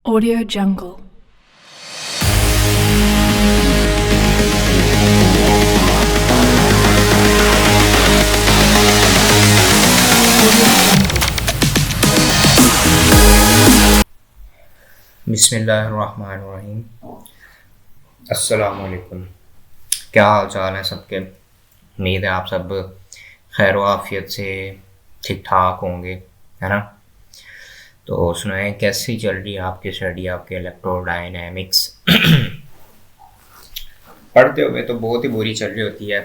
Audio Jungle. बिस्मिल्लाहिर्रहमानिर्रहीम। अस्सलामुअलैकुम। क्या हाल चाल है सबके? उम्मीद है आप सब खैर आफियत से ठीक ठाक होंगे, है ना? तो सुनाएं कैसी चल रही है आपकी स्टडी, आपके इलेक्ट्रोडायनेमिक्स? पढ़ते हुए तो बहुत ही बुरी चल रही होती है,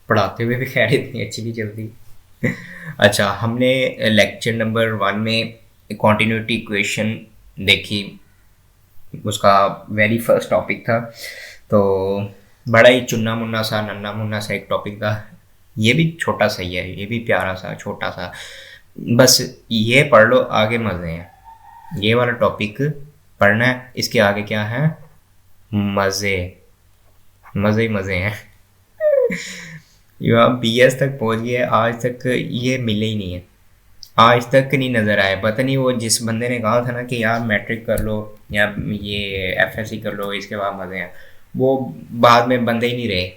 पढ़ाते हुए भी खैर इतनी अच्छी नहीं चलती। अच्छा, हमने लेक्चर नंबर 1 में कॉन्टिन्यूटी इक्वेशन देखी, उसका वेरी फर्स्ट टॉपिक था। तो बड़ा ही चुन्ना मुन्ना सा नन्ना मुन्ना सा एक टॉपिक था। ये भी छोटा सा ही है, ये भी प्यारा सा छोटा सा, बस ये पढ़ लो, आगे मज़े हैं। ये वाला टॉपिक पढ़ना है, इसके आगे क्या है? मज़े, मज़े ही मज़े हैं। ये आप BS तक पहुंच गए, आज तक ये मिले ही नहीं है, आज तक नहीं नज़र आया। पता नहीं वो जिस बंदे ने कहा था ना कि यार मैट्रिक कर लो या ये FSC कर लो, इसके बाद मज़े हैं, वो बाद में बंदे ही नहीं रहे।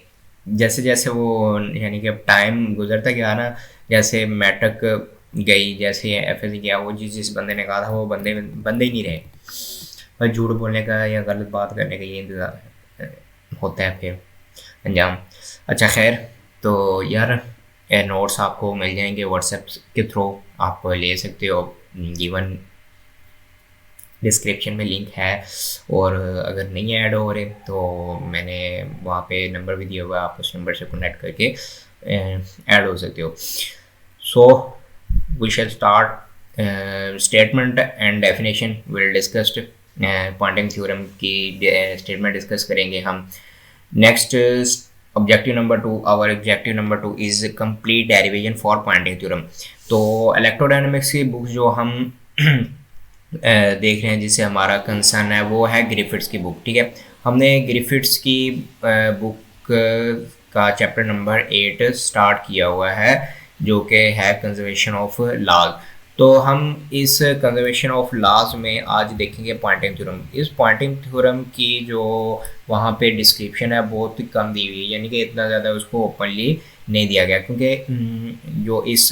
जैसे जैसे वो, यानी कि अब टाइम गुजरता गया ना, जैसे मैट्रिक गई, जैसे FSC गया, वो जिस बंदे ने कहा था वो बंदे बंदे ही नहीं रहे। और झूठ बोलने का या गलत बात करने का ये इंतज़ार होता है फिर अंजाम। अच्छा खैर, तो यार नोट्स आपको मिल जाएंगे व्हाट्सएप के थ्रू, आप ले सकते हो। गिवन डिस्क्रिप्शन में लिंक है, और अगर नहीं ऐड हो रहे तो मैंने वहाँ पे नंबर भी दिया हुआ है, आप उस नंबर से कनेक्ट करके ऐड हो सकते हो। So we shall start. Statement and definition will discussed. Poynting theorem की स्टेटमेंट डिस्कस करेंगे हम। Next, objective number 2, our objective number 2 is complete derivation for Poynting theorem. तो इलेक्ट्रोडायनेमिक्स की बुक जो हम देख रहे हैं, जिससे हमारा कंसर्न है, वो है ग्रिफिथ्स की बुक। ठीक है, हमने ग्रिफिथ्स की बुक का चैप्टर नंबर 8 स्टार्ट किया हुआ है, जो कि है कंजर्वेशन ऑफ लॉज। तो हम इस कंजर्वेशन ऑफ लॉज में आज देखेंगे पॉइंटिंग थ्योरम। इस पॉइंटिंग थ्योरम की जो वहाँ पे डिस्क्रिप्शन है बहुत ही कम दी हुई है, यानी कि इतना ज़्यादा उसको ओपनली नहीं दिया गया, क्योंकि जो इस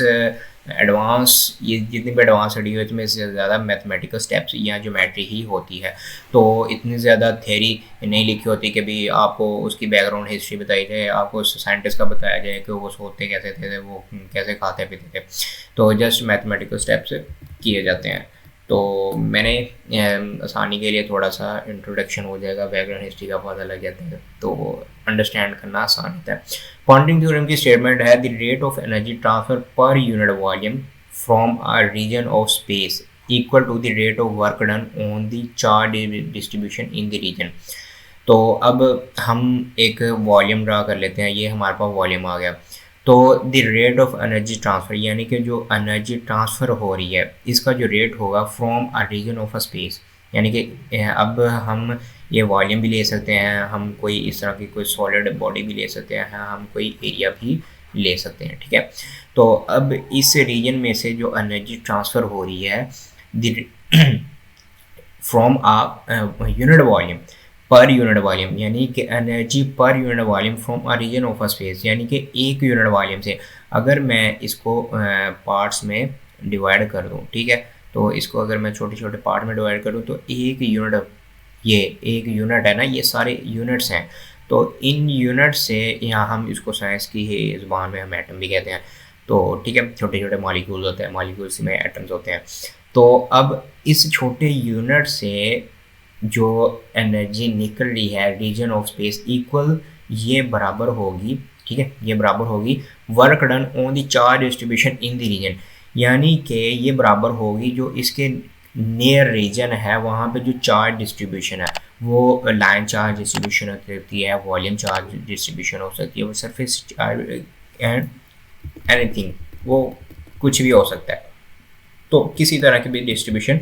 एडवांस, ये जितनी भी एडवांस स्टडी हुई इसमें से ज़्यादा मैथमेटिकल स्टेप्स या ज्योमेट्री ही होती है। तो इतनी ज़्यादा थ्योरी नहीं लिखी होती कि भी आपको उसकी बैकग्राउंड हिस्ट्री बताई जाए, आपको साइंटिस्ट का बताया जाए कि वो सोते कैसे थे, वो कैसे खाते पीते थे। तो जस्ट मैथमेटिकल स्टेप्स किए जाते हैं। तो मैंने आसानी के लिए थोड़ा सा इंट्रोडक्शन हो जाएगा, बैकग्राउंड हिस्ट्री का पता लग जाता है तो अंडरस्टैंड करना आसान होता है। पॉइंटिंग थ्योरम की स्टेटमेंट है, the rate of energy transfer per unit volume from a region of space equal to the rate of work done on the charge distribution in the region. तो अब हम एक वॉल्यूम ड्रा कर लेते हैं, ये हमारे पास वॉल्यूम आ गया। तो the rate of energy transfer, यानी कि जो एनर्जी ट्रांसफ़र हो रही है, इसका जो रेट होगा from a region of a space, यानी कि अब हम ये वॉल्यूम भी ले सकते हैं, हम कोई इस तरह की कोई सॉलिड बॉडी भी ले सकते हैं, हम कोई एरिया भी ले सकते हैं। ठीक है, तो अब इस रीजन में से जो एनर्जी ट्रांसफ़र हो रही है from a unit volume, per unit volume, यानी कि energy per unit volume from a region of a space, यानी कि एक यूनिट वॉल्यूम से अगर मैं इसको पार्ट्स में डिवाइड कर दूं, ठीक है, तो इसको अगर मैं छोटे छोटे पार्ट में डिवाइड करूं तो एक यूनिट, ये एक यूनिट है ना, ये सारे यूनिट्स हैं। तो इन यूनिट से यहाँ हम इसको साइंस की ज़ुबान में हम एटम भी कहते हैं। तो ठीक है, छोटे छोटे मॉलिक्यूल्स होते हैं, मॉलिक्यूल्स में एटम्स होते हैं। तो अब इस छोटे यूनिट से जो एनर्जी निकल रही है रीजन ऑफ स्पेस इक्वल, ये बराबर होगी, ठीक है, ये बराबर होगी work done on the charge distribution in the region, यानी कि ये बराबर होगी जो इसके नियर रीजन है वहाँ पे जो चार्ज डिस्ट्रीब्यूशन है, वो लाइन चार्ज डिस्ट्रीब्यूशन हो सकती है, वॉल्यूम चार्ज डिस्ट्रीब्यूशन हो सकती है, वो सरफेस चार्ज एंड एनीथिंग, वो कुछ भी हो सकता है। तो किसी तरह की भी डिस्ट्रीब्यूशन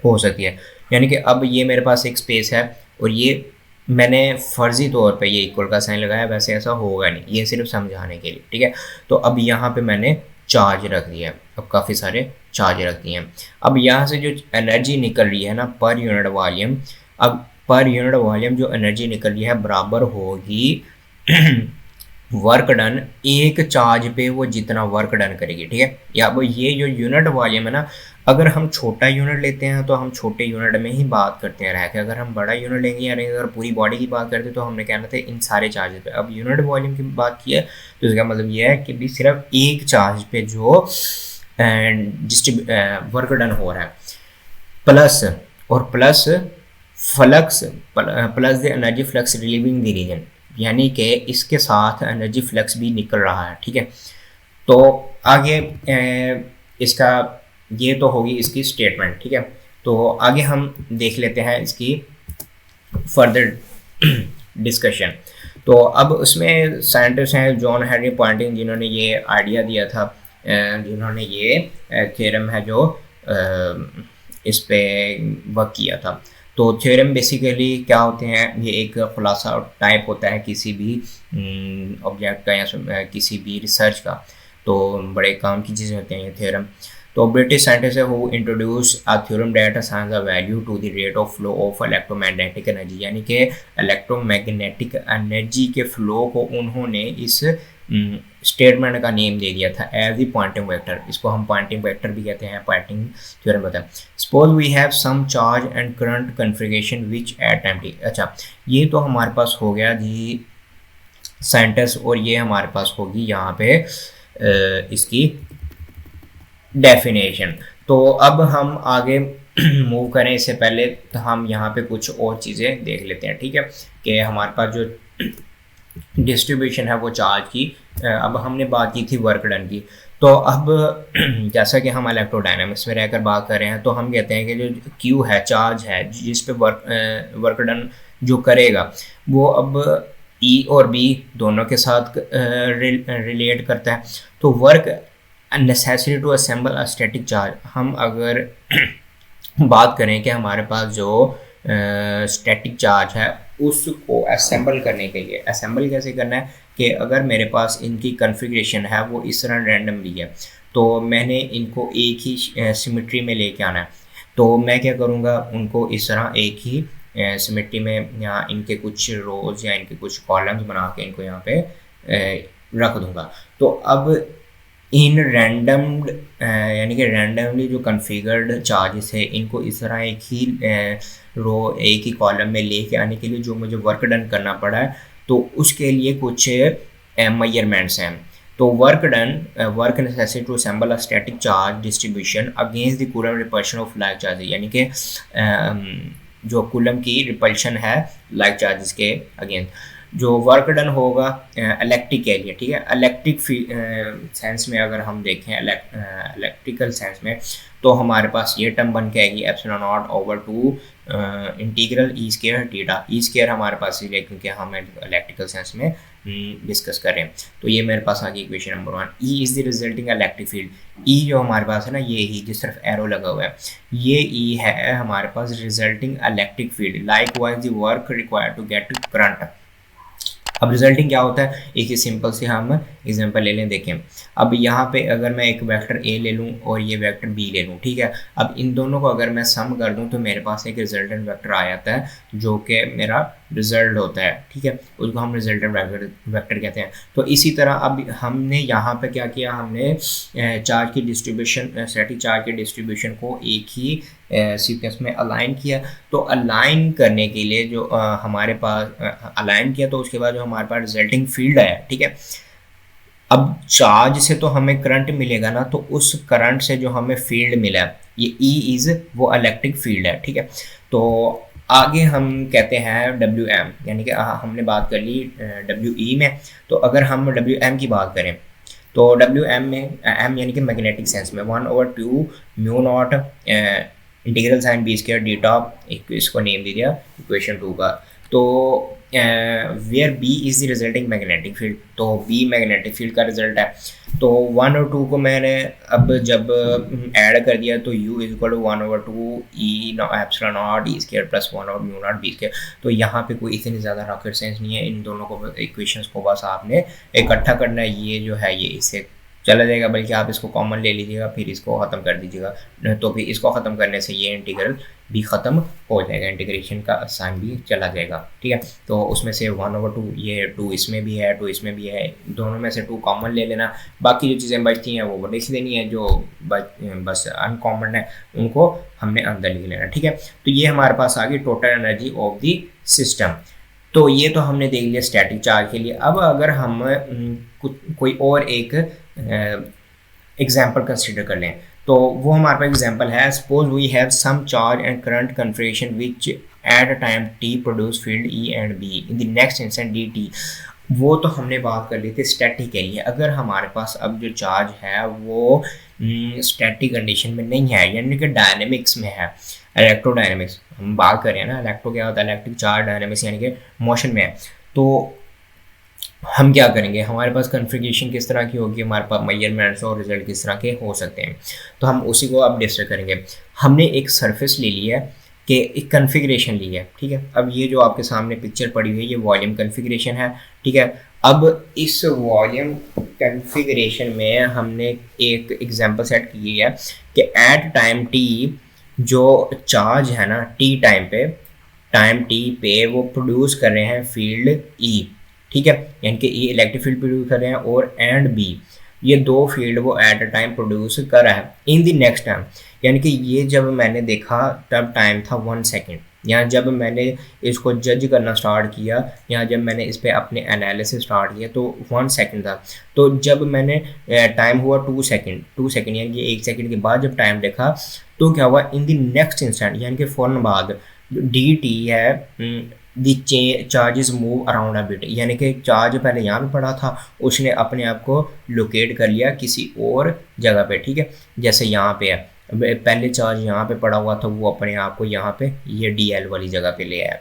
हो सकती है। यानी कि अब ये मेरे पास एक स्पेस है और ये मैंने फ़र्ज़ी तौर पे ये इक्वल का साइन लगाया, वैसे ऐसा होगा नहीं, ये सिर्फ समझाने के लिए। ठीक है, तो अब यहाँ पे मैंने चार्ज रख दिया है, अब काफ़ी सारे चार्ज रख दिए हैं। अब यहाँ से जो एनर्जी निकल रही है ना पर यूनिट वॉल्यूम, अब पर यूनिट वॉल्यूम जो एनर्जी निकल रही है बराबर होगी वर्क डन, एक चार्ज पे वो जितना वर्क डन करेगी, ठीक है। या अब ये जो यूनिट वॉल्यूम है ना, अगर हम छोटा यूनिट लेते हैं तो हम छोटे यूनिट में ही बात करते हैं रह के, अगर हम बड़ा यूनिट लेंगे यानी अगर पूरी बॉडी की बात करते हैं तो हमने कहना था इन सारे चार्ज पे। अब यूनिट वॉल्यूम की बात की है तो इसका मतलब ये है कि भी सिर्फ एक चार्ज पे जो वर्क डन हो रहा है, प्लस और plus flux plus the energy flux relieving the region, यानी कि इसके साथ एनर्जी फ्लक्स भी निकल रहा है, ठीक है। तो आगे इसका ये तो होगी इसकी स्टेटमेंट, ठीक है। तो आगे हम देख लेते हैं इसकी फर्दर डिस्कशन। तो अब उसमें साइंटिस्ट हैं जॉन हेनरी पॉइंटिंग, जिन्होंने ये आइडिया दिया था, जिन्होंने ये थ्योरम है जो इस पे वर्क किया था। तो थ्योरम बेसिकली क्या होते हैं, ये एक खुलासा टाइप होता है किसी भी ऑब्जेक्ट का या किसी भी रिसर्च का, तो बड़े काम की चीज़ें होती हैं ये थ्योरम। तो ब्रिटिश साइंटिस्ट है who introduce a theorem that assigns a value to the rate of flow of electromagnetic energy, यानी कि इलेक्ट्रोमैग्नेटिक एनर्जी के फ्लो को उन्होंने इस स्टेटमेंट का नेम दे दिया था एज द पॉइंटिंग वेक्टर। इसको हम पॉइंटिंग वेक्टर भी कहते हैं, पॉइंटिंग थ्योरम होता है। Suppose we have some charge and current configuration which at time T. अच्छा, ये तो हमारे पास हो गया जी साइंटिस्ट, और ये हमारे पास होगी यहाँ पे इसकी डेफिनेशन। तो अब हम आगे मूव करें इससे पहले तो हम यहाँ पे कुछ और चीज़ें देख लेते हैं, ठीक है। कि हमारे पास जो डिस्ट्रीब्यूशन है वो चार्ज की, अब हमने बात की थी वर्क डन की। तो अब जैसा कि हम इलेक्ट्रोडायनामिक्स में रहकर बात कर रहे हैं तो हम कहते हैं कि जो क्यू है, चार्ज है जिस पे वर्क डन जो करेगा वो अब ई और बी दोनों के साथ रिलेट करता है। तो work necessary to assemble a static charge, हम अगर बात करें कि हमारे पास जो स्टैटिक चार्ज है उसको असेंबल करने के लिए, असेंबल कैसे करना है कि अगर मेरे पास इनकी कन्फिग्रेशन है वो इस तरह रैंडमली है, तो मैंने इनको एक ही सिमेट्री में लेके आना है। तो मैं क्या करूँगा, उनको इस तरह एक ही सिमेट्री में यहाँ इनके कुछ रोज या इनके कुछ कॉलम्स बना के इनको यहाँ पे रख दूँगा। तो अब इन रैंडम्ड यानी कि रैंडमली जो कन्फिगर्ड चार्जेस है इनको इस तरह एक ही रो एक ही कॉलम में लेके आने के लिए जो मुझे वर्क डन करना पड़ा है, तो उसके लिए कुछ मेजरमेंट्स हैं। तो work done, work necessary to assemble a static charge distribution against the Coulomb repulsion of like charges, यानी कि जो कूलम की रिपल्शन है लाइक चार्जेस के अगेंस्ट। जो वर्क डन होगा इलेक्ट्रिक के लिए, ठीक है। इलेक्ट्रिक सेंस में अगर हम देखें इलेक्ट्रिकल सेंस में तो हमारे पास ये टर्म बन के आएगी epsilon naught over two integral E square theta. E square हमारे पास इसलिए क्योंकि हम इलेक्ट्रिकल सेंस में डिस्कस कर रहे हैं। तो ये मेरे पास आ गई equation number 1। E is the resulting electric field. E जो हमारे पास है ना, ये ही जिस तरफ एरो लगा हुआ है, ये ई है हमारे पास resulting electric field. Likewise the work required to get current. अब रिजल्टिंग क्या होता है, एक ही सिंपल से हम एग्जांपल ले लें, देखें। अब यहाँ पे अगर मैं एक वेक्टर ए ले लूँ और ये वेक्टर बी ले लूँ, ठीक है। अब इन दोनों को अगर मैं सम कर दूँ तो मेरे पास एक रिजल्टेंट वेक्टर आ जाता है जो कि मेरा रिजल्ट होता है, ठीक है। उसको हम रिजल्टेंट वेक्टर कहते हैं। तो इसी तरह अब हमने यहाँ पे क्या किया, हमने चार्ज की डिस्ट्रीब्यूशन, स्टैटिक चार्ज के डिस्ट्रीब्यूशन को एक ही सीक्वेंस में अलाइन किया। तो अलाइन करने के लिए जो हमारे पास अलाइन किया तो उसके बाद जो हमारे पास रिजल्टिंग फील्ड आया, ठीक है। अब चार्ज से तो हमें करंट मिलेगा ना, तो उस करंट से जो हमें फील्ड मिला ये ई इज़ वो इलेक्ट्रिक फील्ड है, ठीक है। तो आगे हम कहते हैं डब्ल्यू एम, यानी कि हमने बात कर ली डब्ल्यू ई में। तो अगर हम डब्ल्यू एम की बात करें तो डब्ल्यू एम में एम यानी कि मैग्नेटिक सेंस में 1/2 mu naught integral sine B square D top, इसको नेम दे दिया इक्वेशन 2 का। तो where B is the resulting magnetic field, तो बी मैग्नेटिक फील्ड का रिजल्ट है। तो 1 और 2 को मैंने अब जब ऐड कर दिया तो u is equal to 1/2 E epsilon naught E square plus 1 और म्यू नॉट बी स्क्वायर। तो यहाँ पे कोई इतनी ज़्यादा रॉकेट साइंस नहीं है, इन दोनों को इक्वेशंस को बस आपने इकट्ठा करना है। ये जो है ये इसे चला जाएगा, बल्कि आप इसको कॉमन ले लीजिएगा, फिर इसको ख़त्म कर दीजिएगा, तो फिर इसको ख़त्म करने से ये इंटीग्रल भी ख़त्म हो जाएगा, इंटीग्रेशन का साइन भी चला जाएगा। ठीक है, तो उसमें से 1/2, ये 2 इसमें भी है, 2 इसमें भी है, दोनों में से 2 कॉमन ले लेना, बाकी जो चीज़ें बचती हैं वो लिख देनी है, जो बस अनकॉमन है उनको हमने अंदर लिख लेना। ठीक है, तो ये हमारे पास आ गई total energy of the system. तो ये तो हमने देख लिया स्टैटिक चार्ज के लिए। अब अगर हम कोई और एक एग्जाम्पल कंसिडर कर लें, तो वो हमारे पास एग्जाम्पल है, suppose we have some charge and current configuration which at a time T produce field E and B in the next instant D T. वो तो हमने बात कर ली थी स्टैटिक के लिए। अगर हमारे पास अब जो चार्ज है वो स्टैटिक कंडीशन में नहीं है, यानी कि डायनेमिक्स में है, इलेक्ट्रोडायनेमिक्स हम बात कर रहे हैं ना, इलेक्ट्रो क्या होता है, इलेक्ट्रिक चार्ज, डायनेमिक्स यानी कि मोशन में है। तो हम क्या करेंगे, हमारे पास कन्फिग्रेशन किस तरह की होगी, हमारे पास मेजरमेंट्स और रिजल्ट किस तरह के हो सकते हैं, तो हम उसी को अब डिस्कस करेंगे। हमने एक सरफेस ले लिया है कि एक कन्फिग्रेशन ली है। ठीक है, अब ये जो आपके सामने पिक्चर पड़ी हुई है ये वॉल्यूम कन्फिग्रेशन है। ठीक है, अब इस वॉल्यूम कन्फिग्रेशन में हमने एक एग्जांपल सेट की है कि एट टाइम टी जो चार्ज है ना, टाइम टी पे वो प्रोड्यूस कर रहे हैं फील्ड ई। ठीक है, यानी कि ई इलेक्ट्रिक फील्ड प्रोड्यूस कर रहे हैं, और एंड बी ये दो फील्ड वो एट अ टाइम प्रोड्यूस कर रहा है इन द नेक्स्ट टाइम। यानी कि ये जब मैंने देखा तब टाइम था 1 सेकेंड। यहाँ जब मैंने इसको जज करना स्टार्ट किया, यहाँ जब मैंने इस पर अपने एनालिसिस स्टार्ट किया तो 1 सेकेंड था। तो जब मैंने टाइम हुआ 2 सेकेंड यानी कि 1 सेकेंड के बाद जब टाइम देखा तो क्या हुआ, इन द नेक्स्ट इंस्टेंट यानी कि फ़ौरन बाद डी टी है the charges move around a bit, यानी कि चार्ज पहले यहाँ पे पड़ा था, उसने अपने आप को लोकेट कर लिया किसी और जगह पे। ठीक है, जैसे यहाँ पे है, पहले चार्ज यहाँ पे पड़ा हुआ था, वो अपने आप को यहाँ पे ये डी एल वाली जगह पे ले आया।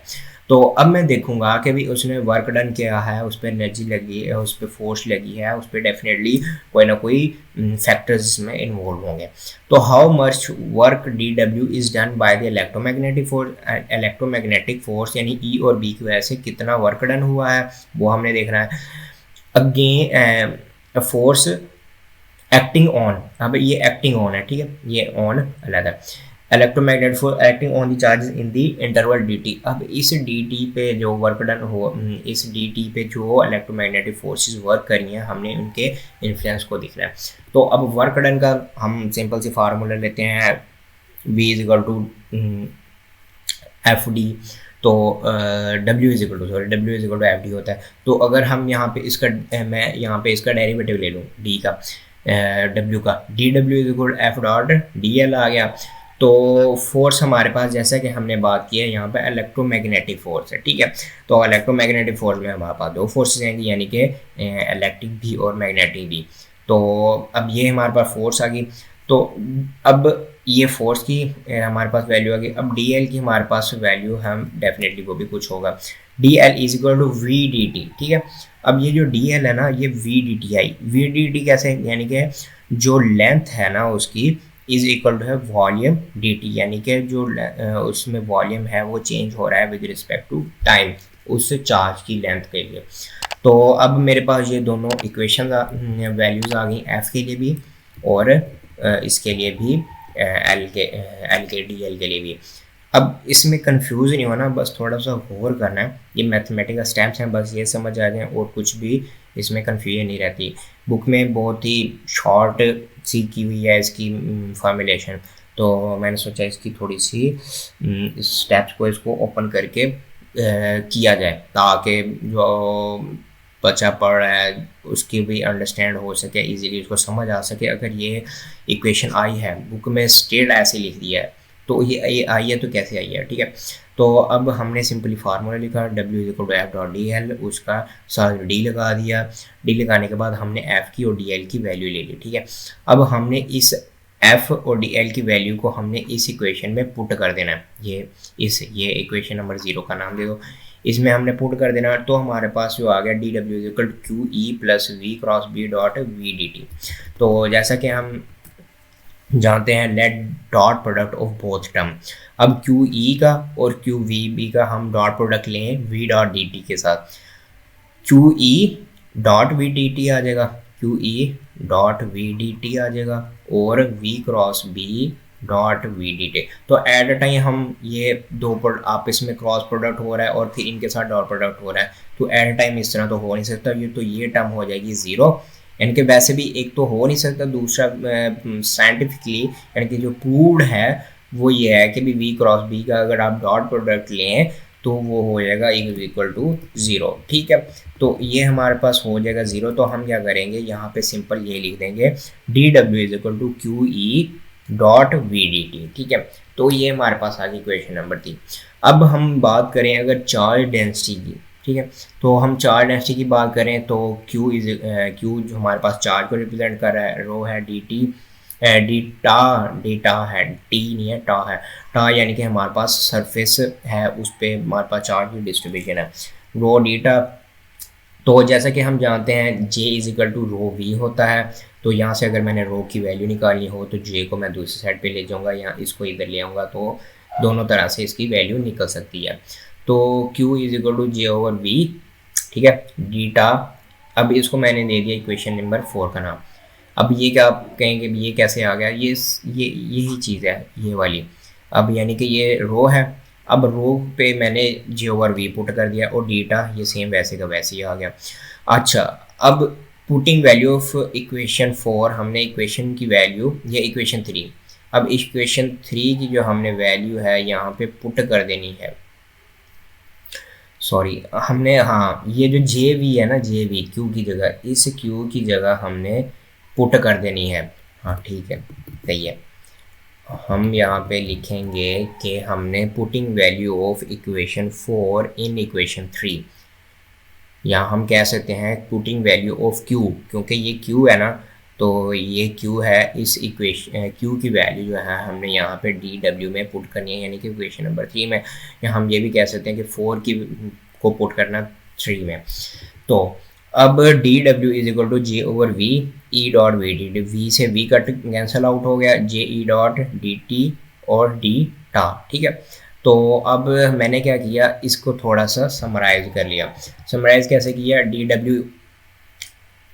तो अब मैं देखूंगा कि भी उसने वर्क डन किया है, उस पर एनर्जी लगी है, उस पर फोर्स लगी है, उस पर डेफिनेटली कोई ना कोई फैक्टर्स इसमें इन्वॉल्व होंगे। तो how much work D W is done by the electromagnetic force यानी ई और बी की वजह से कितना वर्क डन हुआ है वो हमने देखना है। अगेन फोर्स एक्टिंग ऑन, अब ये एक्टिंग ऑन है। ठीक है, ये ऑन अलग है। Electromagnetic force acting on the charges in the interval dt। अब इस dt पे जो वर्क डन हो, इस dt पे जो इलेक्ट्रोमैग्नेटिक फोर्सेस वर्क करी हैं, हमने उनके इन्फ्लुएंस को देखना है। तो अब वर्क डन का हम सिंपल सी फार्मूला लेते हैं, v = fd। तो w = fd होता है। तो अगर हम यहाँ पे इसका मैं यहाँ पे इसका डेरिवेटिव ले लूँ d का, w का, dw = f.dl आ गया। तो फोर्स हमारे पास जैसा कि हमने बात की है यहाँ पे इलेक्ट्रोमैग्नेटिक फोर्स है। ठीक है, तो इलेक्ट्रोमैग्नेटिक फोर्स में हमारे पास दो फोर्सेस आएंगी, यानी कि इलेक्ट्रिक भी और मैग्नेटिक भी। तो अब ये हमारे पास फोर्स आ गई। तो अब ये फोर्स की हमारे पास वैल्यू आ गई। अब डी एल की हमारे पास वैल्यू हम डेफिनेटली वो भी कुछ होगा, D L = V D T. ठीक है, अब ये जो डी एल है ना, ये V D T I. V D T कैसे, यानी कि जो लेंथ है ना उसकी इज इक्वल टू है वॉल्यूम डी टी, यानी कि जो उसमें वॉल्यूम है वो चेंज हो रहा है विद रिस्पेक्ट टू टाइम उस चार्ज की लेंथ के लिए। तो अब मेरे पास ये दोनों इक्वेशन वैल्यूज़ आ गई, एफ के लिए भी और इसके लिए भी, एल के डी एल के लिए भी। अब इसमें कंफ्यूज नहीं होना, बस थोड़ा सा गौर करना है, ये मैथमेटिकल स्टेप्स हैं, बस ये समझ आ जाए और कुछ भी इसमें कन्फ्यूजन नहीं रहती। बुक में बहुत ही शॉर्ट सी की हुई है इसकी फॉर्मुलेशन, तो मैंने सोचा इसकी थोड़ी सी स्टेप्स को इसको ओपन करके किया जाए, ताकि जो बच्चा पढ़ रहा है उसकी भी अंडरस्टैंड हो सके, इजीली उसको समझ आ सके। अगर ये इक्वेशन आई है बुक में स्ट्रेट ऐसे लिख दिया है तो ये आई है तो कैसे आई है। ठीक है, तो अब हमने सिंपली फार्मूला लिखा, w = f.dl, उसका साथ d लगा दिया। d लगाने के बाद हमने f की और dl की वैल्यू ले ली। ठीक है, अब हमने इस f और dl की वैल्यू को हमने इस इक्वेशन में पुट कर देना है। ये इक्वेशन नंबर 0 का नाम दे दो, इसमें हमने पुट कर देना। तो हमारे पास जो आ गया dw = qe + v × b.v dt। तो जैसा कि हम जानते हैं let dot product of both term. अब क्यू ई का और क्यू वी बी का हम डॉट प्रोडक्ट लें वी डॉट डी टी के साथ, Q E dot V D T आ जाएगा, Q E dot V D T आ जाएगा और V cross B dot V D T. तो एट अ टाइम हम ये दो आपस में क्रॉस प्रोडक्ट हो रहा है और फिर इनके साथ डॉट प्रोडक्ट हो रहा है, तो एट अ टाइम इस तरह तो हो नहीं सकता। ये तो ये टर्म हो जाएगी ज़ीरो, यानी कि वैसे भी एक तो हो नहीं सकता, दूसरा साइंटिफिकली यानी कि जो प्रूव्ड है वो ये है कि भी वी क्रॉस बी का अगर आप डॉट प्रोडक्ट लें तो वो हो जाएगा इक्वल टू ज़ीरो। ठीक है, तो ये हमारे पास हो जाएगा ज़ीरो। तो हम क्या करेंगे, यहाँ पे सिंपल ये लिख देंगे D W is equal to Q E dot V D T. ठीक है, तो ये हमारे पास आ गई इक्वेशन नंबर 3। अब हम बात करें अगर चार्ज डेंसिटी की, ठीक है, तो हम चार्ज डेंसिटी की बात करें तो क्यू जो हमारे पास चार्ज को रिप्रेजेंट कर रहा है, रो है डी टी डेटा है, टी नहीं है टा है, टा यानी कि हमारे पास सरफेस है उस पर हमारे पास चार्ज की डिस्ट्रीब्यूशन है, रो डेटा। तो जैसा कि हम जानते हैं J is equal to rho V होता है, तो यहाँ से अगर मैंने रो की वैल्यू निकालनी हो तो जे को मैं दूसरी साइड पे ले जाऊँगा या इसको इधर ले आऊँगा, तो दोनों तरह से इसकी वैल्यू निकल सकती है। तो Q is equal to J over V, ठीक है, डीटा। अब इसको मैंने दे दिया इक्वेशन नंबर 4 का नाम। अब ये क्या आप कहेंगे ये कैसे आ गया, ये यही चीज़ है ये वाली। अब यानी कि ये रो है, अब रो पे मैंने जे ओवर वी पुट कर दिया और डीटा ये सेम वैसे का वैसे ही आ गया। अच्छा, अब पुटिंग वैल्यू ऑफ इक्वेशन 4, हमने इक्वेशन की वैल्यू, ये इक्वेशन 3, अब इक्वेशन 3 की जो हमने वैल्यू है यहाँ पे पुट कर देनी है। सॉरी, हमने, हाँ, ये जो जे वी है ना, जे वी क्यू की जगह, इस क्यू की जगह हमने पुट कर देनी है। हाँ ठीक है, सही है। हम यहाँ पे लिखेंगे कि हमने putting value of equation 4 in equation 3, या हम कह सकते हैं पुटिंग वैल्यू ऑफ क्यू, क्योंकि ये क्यू है ना, तो ये क्यू है, इस इक्वेशन क्यू की वैल्यू जो है हमने यहाँ पे डी डब्ल्यू में पुट करनी है, यानी कि इक्वेशन नंबर 3 में, या हम ये भी कह सकते हैं कि 4 की को पुट करना 3 में। तो अब D W is equal to J over V E dot V D, V से वी कट कैंसिल आउट हो गया, J E dot D T और डी टा। ठीक है, तो अब मैंने क्या किया, इसको थोड़ा सा समराइज कर लिया। समराइज कैसे किया, डी डब्ल्यू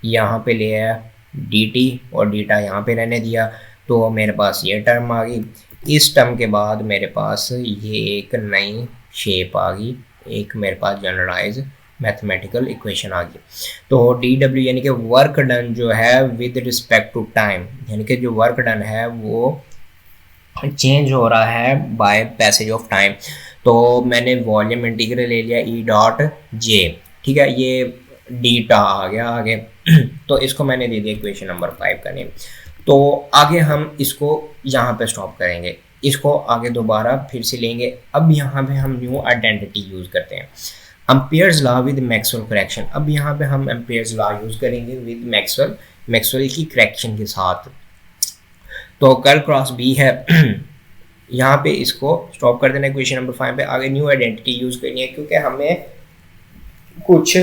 यहाँ पे ले आया, डी टी और डी टा यहाँ पे रहने दिया, तो मेरे पास ये टर्म आ गई। इस टर्म के बाद मेरे पास ये एक नई शेप आ गई, एक मेरे पास जनरलाइज मैथमेटिकल इक्वेशन आ गई। तो डी डब्ल्यू यानी कि वर्क डन जो है विद रिस्पेक्ट टू टाइम, यानी कि जो वर्क डन है वो चेंज हो रहा है बाय पैसेज ऑफ टाइम। तो मैंने वॉल्यूम इंटीग्रल ले लिया ई डॉट जे, ठीक है, ये डीटा आ गया आगे। तो इसको मैंने दे दिया इक्वेशन नंबर 5 का नेम। तो आगे हम इसको यहाँ पे स्टॉप करेंगे, इसको आगे दोबारा फिर से लेंगे। अब यहाँ पे हम न्यू आइडेंटिटी यूज़ करते हैं, Ampere's law with Maxwell correction. अब यहाँ पे हम एम्पियर्स लॉ यूज़ करेंगे विद मैक्सवेल की करेक्शन के साथ। तो कर्ल क्रॉस बी है, यहाँ पे इसको स्टॉप कर देना इक्वेशन नंबर 5 पे। आगे न्यू आइडेंटिटी यूज़ करनी है क्योंकि हमें कुछ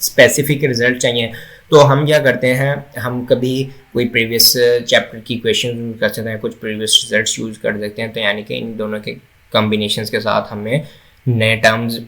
स्पेसिफिक रिजल्ट चाहिए। तो हम क्या करते हैं, हम कभी कोई प्रीवियस चैप्टर की क्वेश्चन यूज़ कर सकते हैं, कुछ प्रीवियस रिजल्ट्स यूज़ कर सकते हैं। तो यानी कि इन दोनों के कॉम्बिनेशंस के साथ हमें नए टर्म्स,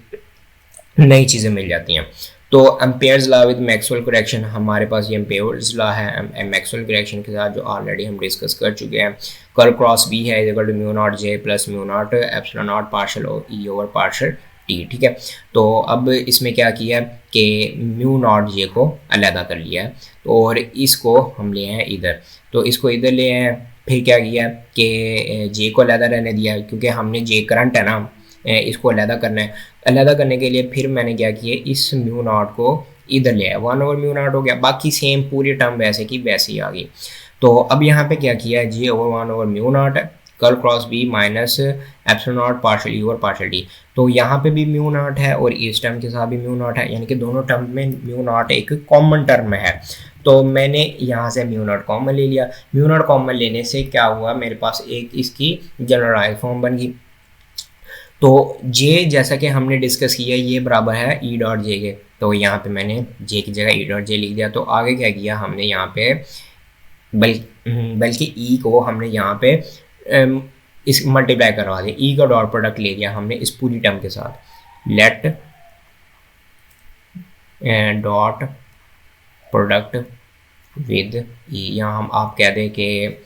नई चीज़ें मिल जाती हैं। तो Ampere's law with Maxwell correction, हमारे पास ये एम्पेयर्स लॉ है मैक्सवेल करेक्शन के साथ, जो ऑलरेडी हम डिस्कस कर चुके हैं। कर्ल क्रॉस बी है equal to mu naught J plus mu naught epsilon naught partial E over partial T. ठीक है, तो अब इसमें क्या किया कि म्यू नॉट जे को अलहदा कर लिया है, तो और इसको हम ले हैं इधर, तो इसको इधर ले हैं। फिर क्या किया कि जे को अलहदा रहने दिया क्योंकि हमने जे करंट है ना, इसको अलहदा करना है। अलहदा करने के लिए फिर मैंने क्या किया, इस म्यू नॉट को इधर ले आया, 1 ओवर म्यू नॉट हो गया, बाकी सेम पूरी टर्म वैसे की वैसे ही आ गई। तो अब यहाँ पे क्या किया, J over 1 over mu naught है, curl cross B minus epsilon naught partial E over partial D. तो यहाँ पे भी म्यू नॉट है और इस टर्म के साथ भी म्यू नॉट है, यानी कि दोनों टर्म में म्यू नॉट एक कॉमन टर्म है। तो मैंने यहाँ से म्यू नॉट कॉमन ले लिया। म्यू नॉट कॉमन लेने से क्या हुआ, मेरे पास एक इसकी जनरलाइज फॉर्म बन गई। तो जे जैसा कि हमने डिस्कस किया ये बराबर है ई डॉट जे के, तो यहाँ पे मैंने जे की जगह ई डॉट जे लिख दिया। तो आगे क्या किया हमने यहाँ पे बल्कि ई को हमने यहाँ पे इस मल्टीप्लाई करवा दिया, ई का डॉट प्रोडक्ट ले लिया हमने इस पूरी टर्म के साथ। लेट डॉट प्रोडक्ट विद ई, यहाँ हम आप कह दें कि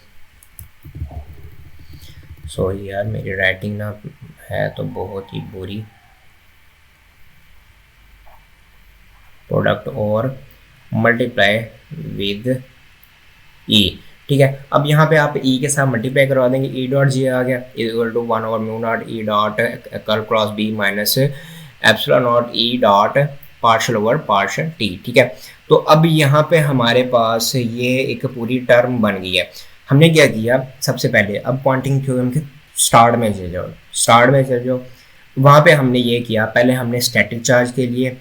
सॉरी यार मेरी राइटिंग ना है तो बहुत ही बुरी, प्रोडक्ट और मल्टीप्लाई विद ई, ठीक है। अब यहाँ पे आप ई के साथ मल्टीप्लाई करवा देंगे, ई डॉट जी आ गया इक्वल टू 1/म्यू naught E dot curl cross B minus epsilon naught E dot partial over partial T, ठीक है। तो अब यहाँ पे हमारे पास ये एक पूरी टर्म बन गई है। हमने क्या किया, सबसे पहले अब क्वांटिंग थ्योरम के स्टार्ट में चले जाओ, वहाँ पे हमने ये किया, पहले हमने स्टैटिक चार्ज के लिए,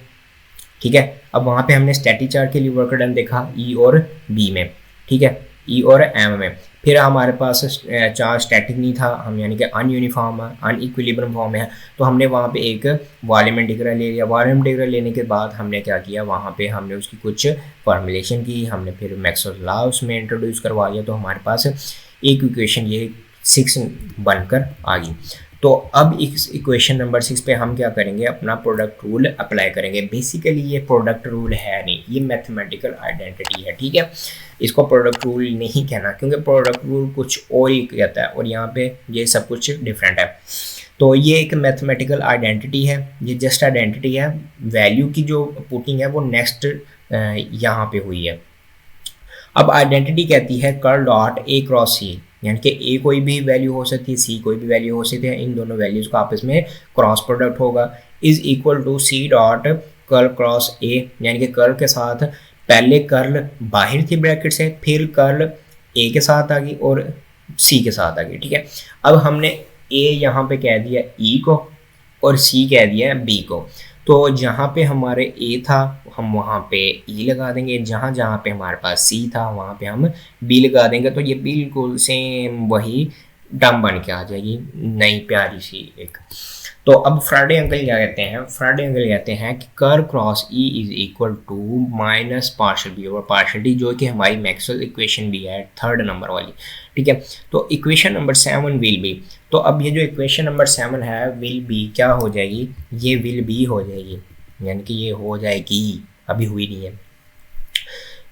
ठीक है, अब वहाँ पे हमने स्टैटिक चार्ज के लिए वर्क डन देखा ई और बी में, ठीक है, ई और एम में। फिर हमारे पास चार्ज स्टैटिक नहीं था, हम यानी कि अनयूनिफॉर्म अनइक्विलिब्रियम फॉर्म में है, तो हमने वहाँ पे एक वॉल्यूम इंटीग्रल ले लिया। वॉल्यूम इंटीग्रल लेने के बाद हमने क्या किया, वहाँ पे हमने उसकी कुछ फॉर्मुलेशन की, हमने फिर मैक्सवेल लॉ उसमें इंट्रोड्यूस करवा लिया, तो हमारे पास एक इक्वेशन ये 6 बनकर आ गई। तो अब इस इक्वेशन नंबर 6 पे हम क्या करेंगे, अपना प्रोडक्ट रूल अप्लाई करेंगे। बेसिकली ये प्रोडक्ट रूल है नहीं, ये मैथमेटिकल आइडेंटिटी है, ठीक है। इसको प्रोडक्ट रूल नहीं कहना, क्योंकि प्रोडक्ट रूल कुछ और ही कहता है और यहाँ पे ये सब कुछ डिफरेंट है। तो ये एक मैथमेटिकल आइडेंटिटी है, ये जस्ट आइडेंटिटी है, वैल्यू की जो पुटिंग है वो नेक्स्ट यहाँ पे हुई है। अब आइडेंटिटी कहती है कर्ल डॉट ए क्रॉस सी, यानी कि ए कोई भी वैल्यू हो सकती है, सी कोई भी वैल्यू हो सकती है, इन दोनों वैल्यूज़ का आपस में क्रॉस प्रोडक्ट होगा, is equal to C dot curl cross A, यानी कि कर्ल के साथ पहले कर्ल बाहर थी ब्रैकेट से, फिर कर्ल ए के साथ आ गई और सी के साथ आ गई, ठीक है। अब हमने ए यहाँ पे कह दिया ई को और सी कह दिया बी को, तो जहाँ पे हमारे ए था हम वहाँ पे ई लगा देंगे, जहाँ जहाँ पे हमारे पास सी था वहाँ पे हम बी लगा देंगे, तो ये बिल्कुल सेम वही टर्म बन के आ जाएगी, नई प्यारी सी एक। तो अब फ्राडे अंकल क्या कहते हैं, फ्राडे अंकल कहते हैं कि curl cross E is equal to minus partial B over partial D, जो कि हमारी मैक्सवेल इक्वेशन भी है 3rd नंबर वाली, ठीक है। तो इक्वेशन नंबर 7 विल बी, तो अब ये जो इक्वेशन नंबर 7 है विल बी क्या हो जाएगी, ये विल बी हो जाएगी, यानी कि ये हो जाएगी, अभी हुई नहीं है।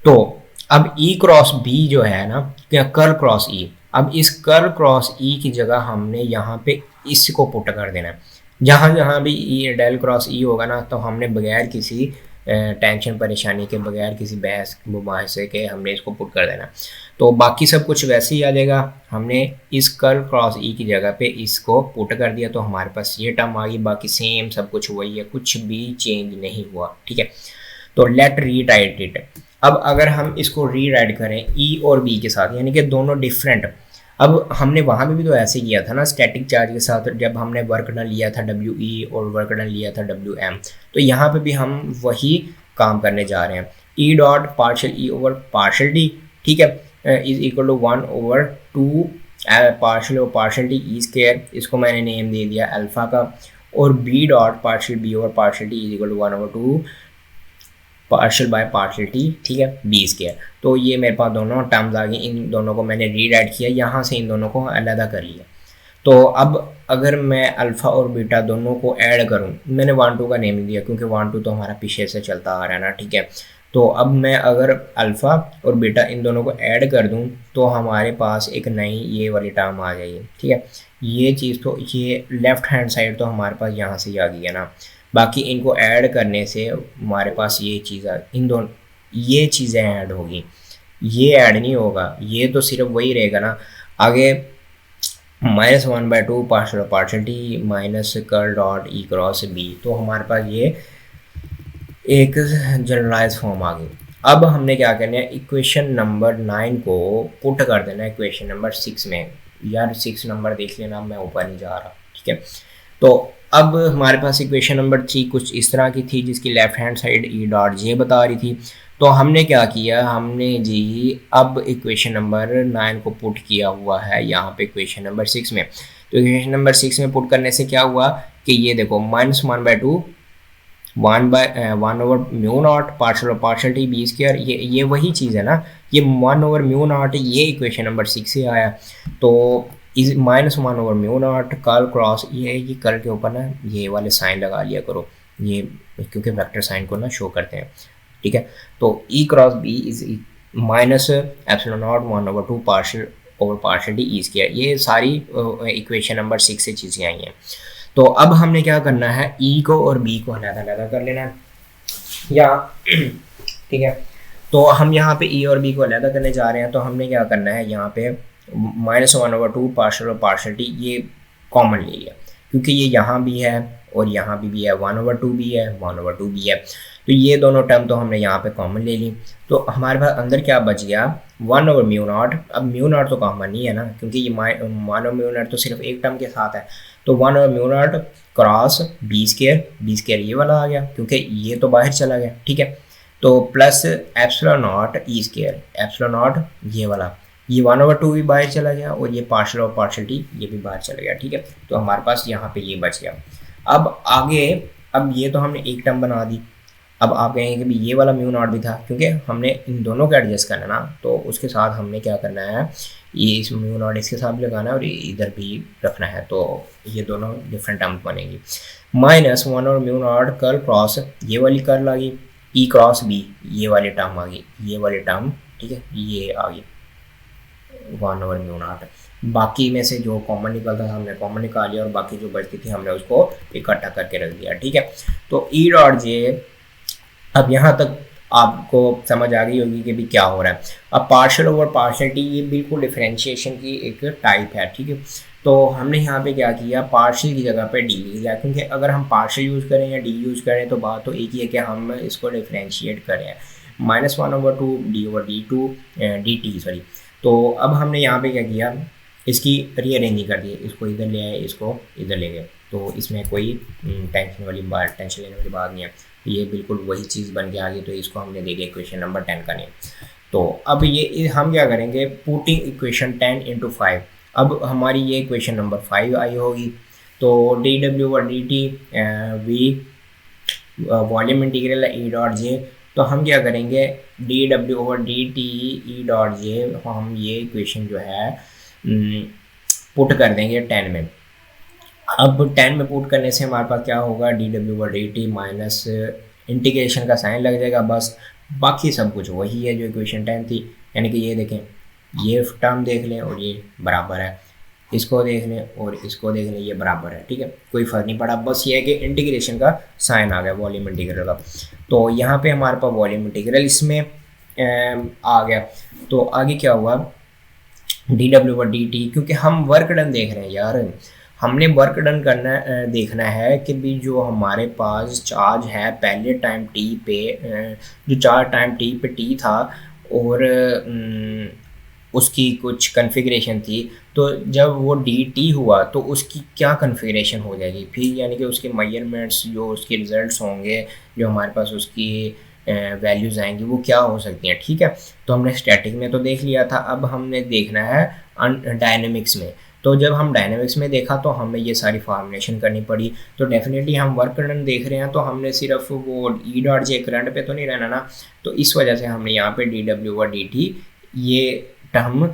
तो अब ई क्रॉस बी जो है ना, क्या कर्ल क्रॉस ई, अब इस कर्ल क्रॉस ई की जगह हमने यहाँ पे इसको पुट कर देना है। जहाँ जहाँ भी ई डेल क्रॉस ई होगा ना, तो हमने बगैर किसी टेंशन परेशानी के, बगैर किसी बहस मुबाहसे के हमने इसको पुट कर देना। तो बाकी सब कुछ वैसे ही आ जाएगा, हमने इस कर्ल क्रॉस ई की जगह पे इसको पुट कर दिया, तो हमारे पास ये टर्म आ गई, बाकी सेम सब कुछ वही है, कुछ भी चेंज नहीं हुआ, ठीक है। तो लेट रीराइट इट। अब अगर हम इसको रीराइट करें ई और बी के साथ, यानी कि दोनों डिफरेंट, अब हमने वहाँ पे भी तो ऐसे किया था ना स्टैटिक चार्ज के साथ, जब हमने वर्क डन लिया था डब्ल्यू ई और वर्क डन लिया था डब्ल्यू एम, तो यहाँ पे भी हम वही काम करने जा रहे हैं। E dot partial E over partial D, ठीक है, इज इक्वल टू 1/2 पार्शियल और पार्शियल डी ई स्क्वायर, इसको मैंने नेम दे दिया अल्फ़ा का, और B dot partial B over partial D is equal to 1/2 partial by partial T, ठीक है, बी स्क्वायर। तो ये मेरे पास दोनों टर्म्स आ गई, इन दोनों को मैंने रीराइट किया, यहाँ से इन दोनों को अलग कर लिया। तो अब अगर मैं अल्फ़ा और बीटा दोनों को ऐड करूँ, मैंने 1-2 का नेम दिया क्योंकि 1-2 तो हमारा पीछे से चलता आ रहा है ना, ठीक है। तो अब मैं अगर अल्फ़ा और बीटा इन दोनों को ऐड कर दूँ तो हमारे पास एक नई ये वाली टर्म आ जाएगी, ठीक है। ये चीज़ तो ये लेफ़्ट हैंड साइड तो हमारे पास यहाँ से ही आ गई है ना, बाकी इनको ऐड करने से हमारे पास ये चीज़ इन दोनों ये चीज़ें ऐड होगी, ये ऐड नहीं होगा, ये तो सिर्फ वही रहेगा ना आगे, -1/2 partial partial T minus curl dot E cross B, तो हमारे पास ये एक जनरलाइज फॉर्म आ गई। अब हमने क्या करना है, इक्वेशन नंबर 9 को पुट कर देना है इक्वेशन नंबर 6 में। यार 6 नंबर देख लेना, मैं ऊपर नहीं जा रहा, ठीक है। तो अब हमारे पास इक्वेशन नंबर 3 कुछ इस तरह की थी, जिसकी left hand side E dot J बता रही थी। तो हमने क्या किया, हमने जी अब इक्वेशन नंबर 9 को पुट किया हुआ है यहाँ पे इक्वेशन नंबर 6 में। तो इक्वेशन नंबर 6 में पुट करने से क्या हुआ कि ये देखो -1/2 1/μ0 पार्शियल और पार्शियल टी बी स्क्वायर, ये वही चीज़ है ना, ये 1/μ0 ये इक्वेशन नंबर 6 से आया। तो इज -1/μ0 कर्ल क्रॉस ये कर्ल के ऊपर ना ये वाले साइन लगा लिया करो, ये क्योंकि वेक्टर साइन को ना शो करते हैं, ठीक है। तो E cross B is minus epsilon naught 1/2 partial over partial D E square. ये सारी इक्वेशन नंबर 6 से चीज़ें आई हैं। तो अब हमने क्या करना है, ई को और बी को अलग-अलग कर लेना है या ठीक है। तो हम यहाँ पे ई और बी को अलग करने जा रहे हैं, तो हमने क्या करना है, यहाँ पे -1/2 पार्शियल और पार्शियल डी ये कॉमन ले लिया, क्योंकि ये यहाँ भी है और यहाँ भी है, 1/2 भी है, 1/2 भी है, तो ये दोनों टर्म तो हमने यहाँ पे कॉमन ले ली। तो हमारे पास अंदर क्या बच गया, 1/μ0। अब μ0 तो कॉमन नहीं है ना, क्योंकि ये 1/μ0 तो सिर्फ एक टर्म के साथ है, तो 1/μ0 क्रॉस बी स्क्वायर ये वाला आ गया, क्योंकि ये तो बाहर चला गया, ठीक है। तो plus epsilon naught E square, epsilon not ये वाला, ये 1/2 भी बाहर चला गया और ये पार्शियल और पार्शियल टी ये भी बाहर चला गया, ठीक है। तो हमारे पास यहाँ पे ये बच गया। अब आगे, अब ये तो हमने एक टर्म बना दी। अब आप कहेंगे कि भी ये वाला μ0 भी था, क्योंकि हमने इन दोनों को एडजस्ट करना ना, तो उसके साथ हमने क्या करना है, ये इस μ0 इसके साथ भी लगाना है और इधर भी रखना है, तो ये दोनों डिफरेंट टर्म बनेंगी। -1 और μ0 कर्ल क्रॉस ये वाली कर्ल आ गई, ई क्रॉस बी ये वाली टर्म आ गई, ये वाली टर्म, ठीक है, ये आ गई 1/μ0। बाकी में से जो कॉमन निकलता था हमने कॉमन निकाल लिया और बाकी जो बचती थी हमने उसको इकट्ठा करके रख दिया, ठीक है। तो ई डॉट जे, अब यहाँ तक आपको समझ आ गई होगी कि भी क्या हो रहा है। अब पार्शियल ओवर पार्शियल टी ये बिल्कुल डिफरेंशिएशन की एक टाइप है, ठीक है। तो हमने यहाँ पे क्या किया, पार्शियल की जगह पे डी लिया, क्योंकि अगर हम पार्शियल यूज़ करें या डी यूज़ करें तो बात तो एक ही है कि हम इसको डिफरेंशिएट करें, -1/2 d/2 dt, सॉरी। तो अब हमने यहाँ पे क्या किया, इसकी रीअरेंजिंग कर दी, इसको इधर ले आए, इसको इधर ले गए, तो इसमें कोई टेंशन लेने वाली बात नहीं है, ये बिल्कुल वही चीज़ बन के आ गई। तो इसको हमने दे दिया इक्वेशन नंबर 10 का नेम। तो अब ये हम क्या करेंगे, पुटिंग इक्वेशन 10 × 5। अब हमारी ये इक्वेशन नंबर 5 आई होगी। तो dw/dt v वॉल्यूम इंटीग्रल है ई डॉट जे, तो हम क्या करेंगे, dw/dt ई डॉट जे, हम ये इक्वेशन जो है पुट कर देंगे 10 में। अब 10 में पुट करने से हमारे पास क्या होगा, dw/dt माइनस इंटीग्रेशन का साइन लग जाएगा, बस बाकी सब कुछ वही है जो इक्वेशन 10 थी। यानी कि ये देखें, ये टर्म देख लें और ये बराबर है, इसको देख लें और इसको देख लें, ये बराबर है, ठीक है, कोई फ़र्क नहीं पड़ा, बस ये है कि इंटीग्रेशन का साइन आ गया वॉल्यूम इंटीग्रल का। तो यहाँ पे हमारे पास वॉल्यूम इंटीग्रल इसमें आ गया। तो आगे क्या हुआ, dw/dt, क्योंकि हम वर्क डन देख रहे हैं यार, हमने वर्क डन करना देखना है कि भी जो हमारे पास चार्ज है पहले टाइम t पे, जो चार्ज टाइम t पे t था और उसकी कुछ कन्फिग्रेशन थी, तो जब वो dt हुआ तो उसकी क्या कन्फिग्रेशन हो जाएगी फिर, यानी कि उसके मेजरमेंट्स जो उसके रिजल्ट्स होंगे, जो हमारे पास उसकी वैल्यूज़ आएंगी वो क्या हो सकती हैं, ठीक है। तो हमने स्टैटिक में तो देख लिया था, अब हमने देखना है डायनेमिक्स में। तो जब हम डायनेमिक्स में देखा तो हमें ये सारी फॉर्मुलेशन करनी पड़ी। तो डेफिनेटली हम वर्क डन देख रहे हैं, तो हमने सिर्फ वो ई डॉट जे करंट पे तो नहीं रहना ना, तो इस वजह से हमने यहाँ पे dw/dt ये टर्म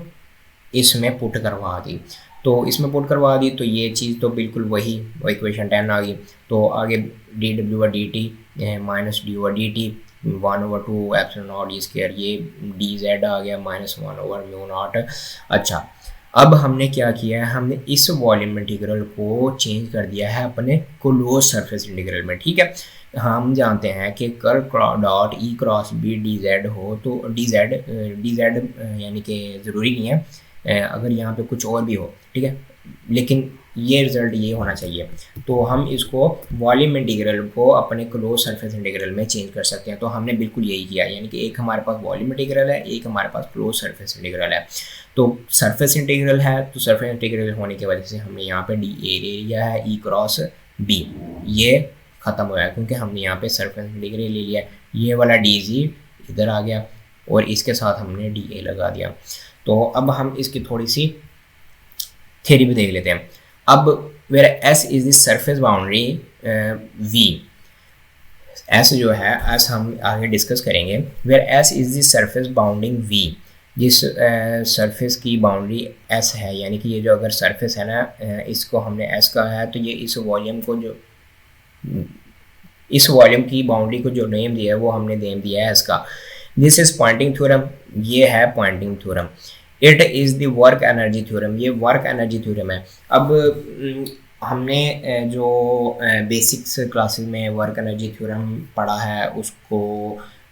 इसमें पुट करवा दी। तो इसमें पुट करवा दी तो ये चीज़ तो बिल्कुल वही इक्वेशन 10 आ गई। तो आगे dw/dt minus d/dt 1/2 epsilon naught E square, ये dz आ गया -1/μ0। अच्छा, अब हमने क्या किया है, हमने इस वॉल्यूम इंटीग्रल को चेंज कर दिया है अपने क्लोज सरफेस इंटीग्रल में, ठीक है। हम जानते हैं कि curl dot E cross B dz हो, तो dz यानी कि ज़रूरी नहीं है, अगर यहाँ पे कुछ और भी हो, ठीक है, लेकिन ये रिज़ल्ट ये होना चाहिए। तो हम इसको वॉल्यूम इंटीग्रल को अपने क्लोज सरफेस इंटीग्रल में चेंज कर सकते हैं। तो हमने बिल्कुल यही किया, यानी कि एक हमारे पास वॉल्यूम इंटीग्रल है, एक हमारे पास क्लोज सरफेस इंटीग्रल है। तो सरफेस इंटीग्रल है, तो सरफेस इंटीग्रल होने की वजह से हमने यहाँ पे डी ए ले लिया है, ई क्रॉस बी ये ख़त्म हो गया, क्योंकि हमने यहाँ पे सरफेस इंटीग्रल ले लिया। ये वाला डी जी इधर आ गया और इसके साथ हमने डी ए लगा दिया। तो अब हम इसकी थोड़ी सी थ्योरी भी देख लेते हैं। अब where S is the surface boundary V, S जो है एस हम आगे डिस्कस करेंगे। Where S is the surface bounding V, जिस सरफेस की बाउंड्री एस है, यानी कि ये जो अगर सरफेस है ना, इसको हमने एस कहा है, तो ये इस वॉल्यूम को जो इस वॉल्यूम की बाउंड्री को जो नेम दिया है वो हमने नेम दिया है एस का। दिस इज पॉइंटिंग थ्योरम, ये है Poynting theorem. It is the work energy theorem, ये वर्क एनर्जी थ्योरम है। अब हमने जो बेसिक्स क्लासेस में वर्क एनर्जी थ्योरम पढ़ा है उसको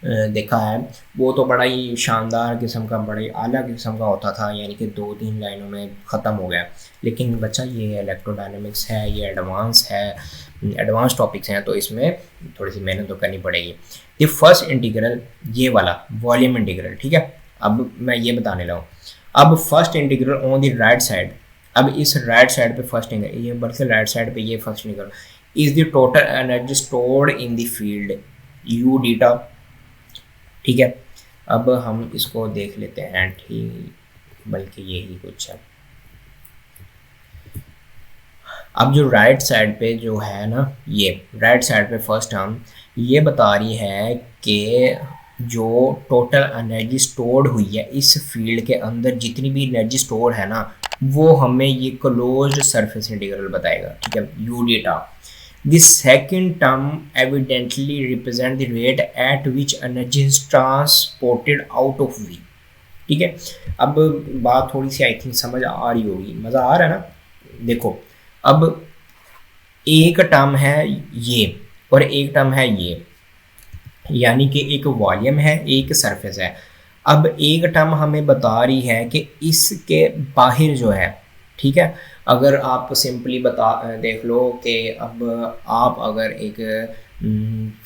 देखा है, वो तो बड़ा ही शानदार किस्म का, बड़ा ही आला किस्म का होता था, यानी कि 2-3 लाइनों में ख़त्म हो गया। लेकिन बच्चा ये इलेक्ट्रोडायनेमिक्स है, ये एडवांस है, एडवांस टॉपिक्स हैं, तो इसमें थोड़ी सी मेहनत तो करनी पड़ेगी। द फर्स्ट इंटीग्रल ये वाला वॉल्यूम इंटीग्रल, ठीक है। अब मैं ये बताने लगा, अब first integral on the right side, अब इस राइट साइड पे फर्स्ट इंटीग्रल, ये बल्कि राइट साइड पे ये first integral is the total energy stored in the field U डीटा, ठीक है। अब हम इसको देख लेते हैं, ठीक, बल्कि यही कुछ है। अब जो राइट साइड पे जो है ना, ये राइट साइड पे फर्स्ट टर्म ये बता रही है कि जो टोटल एनर्जी स्टोर्ड हुई है इस फील्ड के अंदर, जितनी भी एनर्जी स्टोर है ना, वो हमें ये क्लोज्ड सरफेस इंटीग्रल बताएगा, ठीक है, U d tau. The second term evidently represent the rate at which energy is transported out of V, ठीक है। अब बात थोड़ी सी आई थिंक समझ आ रही होगी, मज़ा आ रहा है ना। देखो, अब एक टर्म है ये और एक टर्म है ये, यानी कि एक वॉल्यूम है, एक सरफेस है। अब एक टर्म हमें बता रही है कि इसके बाहर जो है, ठीक है, अगर आप सिंपली देख लो कि अब आप अगर एक